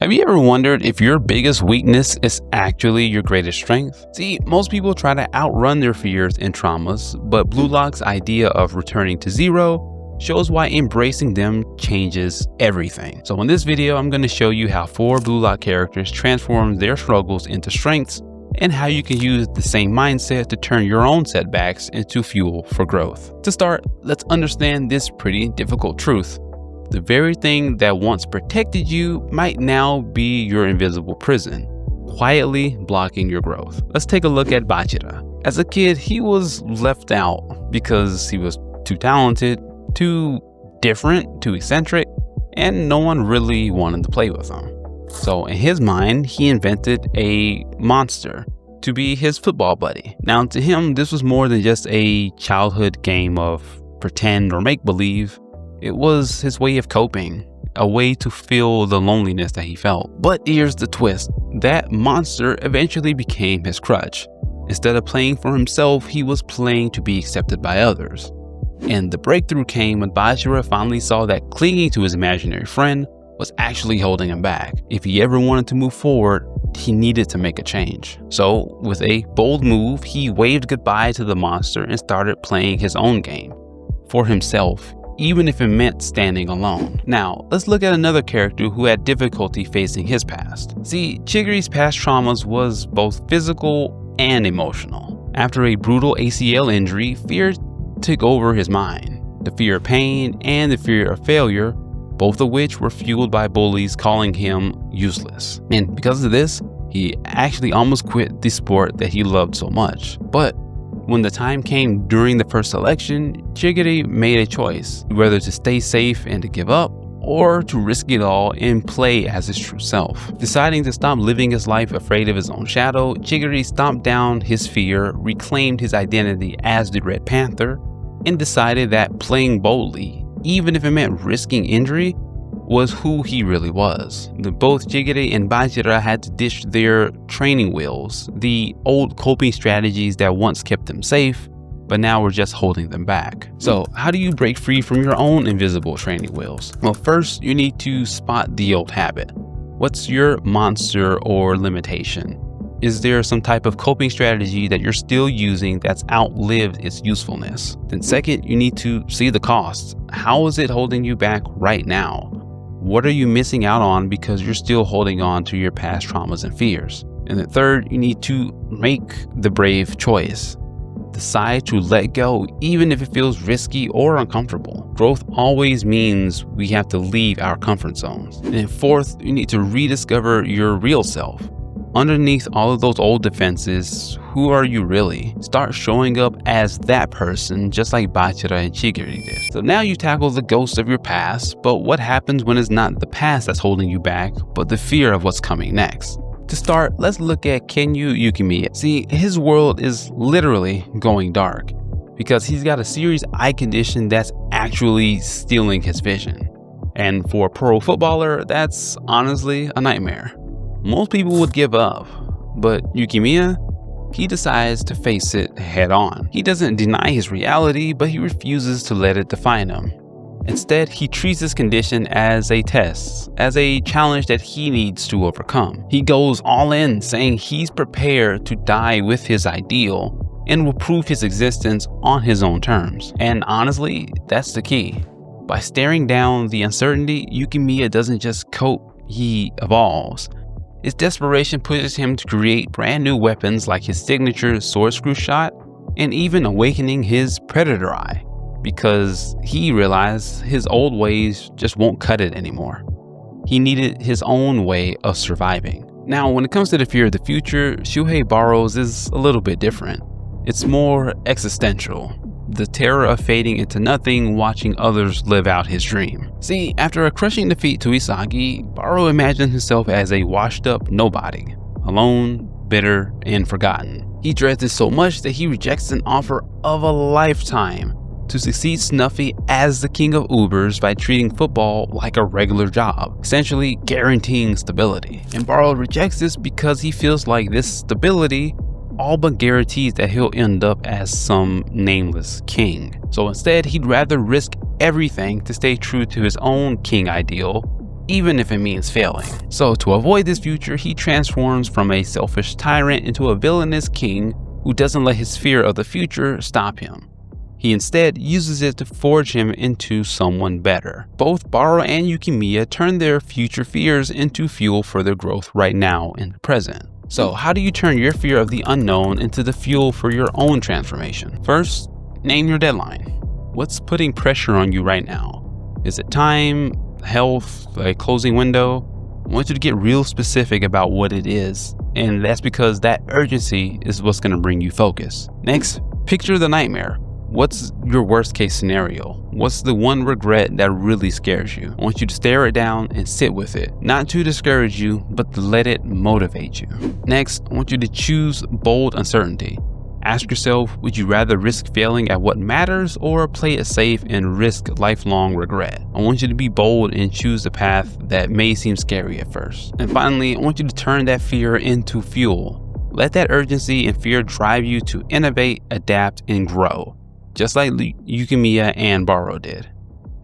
Have you ever wondered if your biggest weakness is actually your greatest strength? See, most people try to outrun their fears and traumas, but Blue Lock's idea of returning to zero shows why embracing them changes everything. So in this video, I'm going to show you how 4 Blue Lock characters transform their struggles into strengths and how you can use the same mindset to turn your own setbacks into fuel for growth. To start, let's understand this pretty difficult truth. The very thing that once protected you might now be your invisible prison, quietly blocking your growth. Let's take a look at Bachira. As a kid, he was left out because he was too talented, too different, too eccentric, and no one really wanted to play with him. So in his mind, he invented a monster to be his football buddy. Now to him, this was more than just a childhood game of pretend or make-believe. It was his way of coping, a way to feel the loneliness that he felt. But here's the twist. That monster eventually became his crutch. Instead of playing for himself, he was playing to be accepted by others. And the breakthrough came when Bachira finally saw that clinging to his imaginary friend was actually holding him back. If he ever wanted to move forward, he needed to make a change. So with a bold move, he waved goodbye to the monster and started playing his own game for himself, even if it meant standing alone. Now, let's look at another character who had difficulty facing his past. See, Chigiri's past traumas was both physical and emotional. After a brutal ACL injury, fear took over his mind. The fear of pain and the fear of failure, both of which were fueled by bullies calling him useless. And because of this, he actually almost quit the sport that he loved so much. But when the time came during the first selection, Chigiri made a choice, whether to stay safe and to give up, or to risk it all and play as his true self. Deciding to stop living his life afraid of his own shadow, Chigiri stomped down his fear, reclaimed his identity as the Red Panther, and decided that playing boldly, even if it meant risking injury, was who he really was. Both Chigiri and Bachira had to ditch their training wheels, the old coping strategies that once kept them safe, but now were just holding them back. So how do you break free from your own invisible training wheels? Well, first you need to spot the old habit. What's your monster or limitation? Is there some type of coping strategy that you're still using that's outlived its usefulness? Then second, you need to see the costs. How is it holding you back right now? What are you missing out on because you're still holding on to your past traumas and fears? And then third, you need to make the brave choice. Decide to let go even if it feels risky or uncomfortable. Growth always means we have to leave our comfort zones. And then fourth, you need to rediscover your real self. Underneath all of those old defenses, who are you really? Start showing up as that person, just like Bachira and Chigiri did. So now you tackle the ghosts of your past, but what happens when it's not the past that's holding you back, but the fear of what's coming next? To start, let's look at Kenyu Yukimiya. See, his world is literally going dark because he's got a serious eye condition that's actually stealing his vision. And for a pro footballer, that's honestly a nightmare. Most people would give up, but Yukimiya, he decides to face it head on. He doesn't deny his reality, but he refuses to let it define him. Instead, he treats his condition as a test, as a challenge that he needs to overcome. He goes all in, saying he's prepared to die with his ideal and will prove his existence on his own terms. And honestly, that's the key. By staring down the uncertainty, Yukimiya doesn't just cope, he evolves. His desperation pushes him to create brand new weapons like his signature sword screw shot and even awakening his predator eye because he realized his old ways just won't cut it anymore. He needed his own way of surviving. Now, when it comes to the fear of the future, Shuhei Barrow's is a little bit different. It's more existential. The terror of fading into nothing, watching others live out his dream. See, after a crushing defeat to Isagi, Barrow imagined himself as a washed-up nobody, alone, bitter, and forgotten. He dreads it so much that he rejects an offer of a lifetime to succeed Snuffy as the king of Ubers by treating football like a regular job, essentially guaranteeing stability. And Barrow rejects this because he feels like this stability all but guarantees that he'll end up as some nameless king. So instead, he'd rather risk everything to stay true to his own king ideal even if it means failing. So to avoid this future, he transforms from a selfish tyrant into a villainous king who doesn't let his fear of the future stop him. He instead uses it to forge him into someone better. Both Baro and Yukimiya turn their future fears into fuel for their growth right now in the present. So how do you turn your fear of the unknown into the fuel for your own transformation? First, name your deadline. What's putting pressure on you right now? Is it time, health, a closing window? I want you to get real specific about what it is, and that's because that urgency is what's going to bring you focus. Next, picture the nightmare. What's your worst case scenario? What's the one regret that really scares you? I want you to stare it down and sit with it, not to discourage you, but to let it motivate you. Next, I want you to choose bold uncertainty. Ask yourself, would you rather risk failing at what matters or play it safe and risk lifelong regret? I want you to be bold and choose the path that may seem scary at first. And finally, I want you to turn that fear into fuel. Let that urgency and fear drive you to innovate, adapt, and grow, just like Yukimiya and Baro did.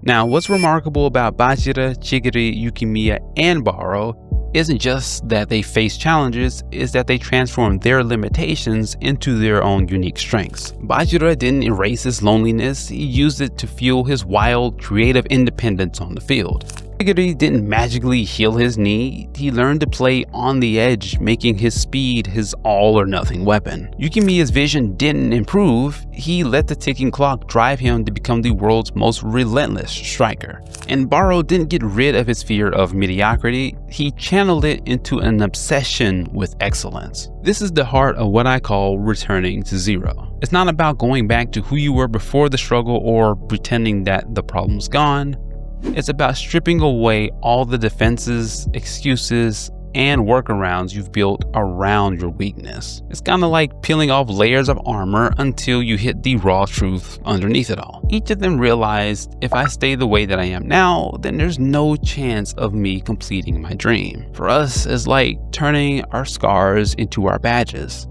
Now, what's remarkable about Bajira, Chigiri, Yukimiya, and Baro isn't just that they face challenges, is that they transform their limitations into their own unique strengths. Bajira didn't erase his loneliness, he used it to fuel his wild, creative independence on the field. Chigiri didn't magically heal his knee, he learned to play on the edge, making his speed his all-or-nothing weapon. Yukimiya's vision didn't improve, he let the ticking clock drive him to become the world's most relentless striker. And Baro didn't get rid of his fear of mediocrity, he channeled it into an obsession with excellence. This is the heart of what I call returning to zero. It's not about going back to who you were before the struggle or pretending that the problem's gone. It's about stripping away all the defenses, excuses, and workarounds you've built around your weakness. It's kind of like peeling off layers of armor until you hit the raw truth underneath it all. Each of them realized, if I stay the way that I am now, then there's no chance of me completing my dream. For us, it's like turning our scars into our badges.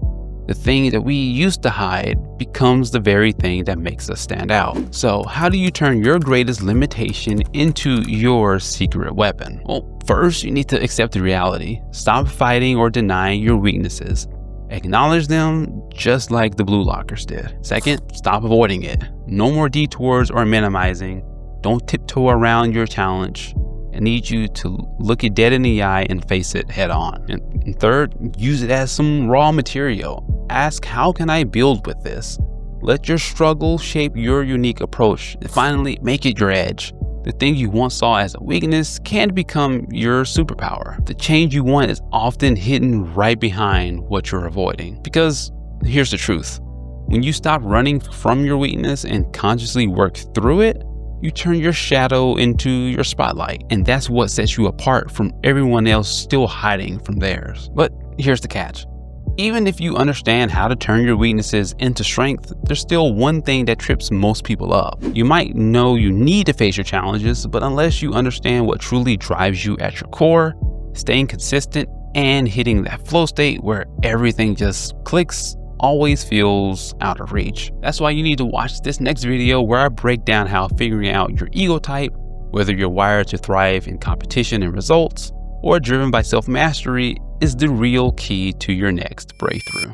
The thing that we used to hide becomes the very thing that makes us stand out. So how do you turn your greatest limitation into your secret weapon? Well, first you need to accept the reality. Stop fighting or denying your weaknesses. Acknowledge them just like the Blue Lockers did. Second, stop avoiding it. No more detours or minimizing. Don't tiptoe around your challenge. I need you to look it dead in the eye and face it head on. And third, use it as some raw material. Ask, how can I build with this? Let your struggle shape your unique approach. And finally, make it your edge. The thing you once saw as a weakness can become your superpower. The change you want is often hidden right behind what you're avoiding. Because here's the truth. When you stop running from your weakness and consciously work through it, you turn your shadow into your spotlight, and that's what sets you apart from everyone else still hiding from theirs. But here's the catch. Even if you understand how to turn your weaknesses into strength, there's still one thing that trips most people up. You might know you need to face your challenges, but unless you understand what truly drives you at your core, staying consistent and hitting that flow state where everything just clicks always feels out of reach. That's why you need to watch this next video where I break down how figuring out your ego type, whether you're wired to thrive in competition and results, or driven by self-mastery, is the real key to your next breakthrough.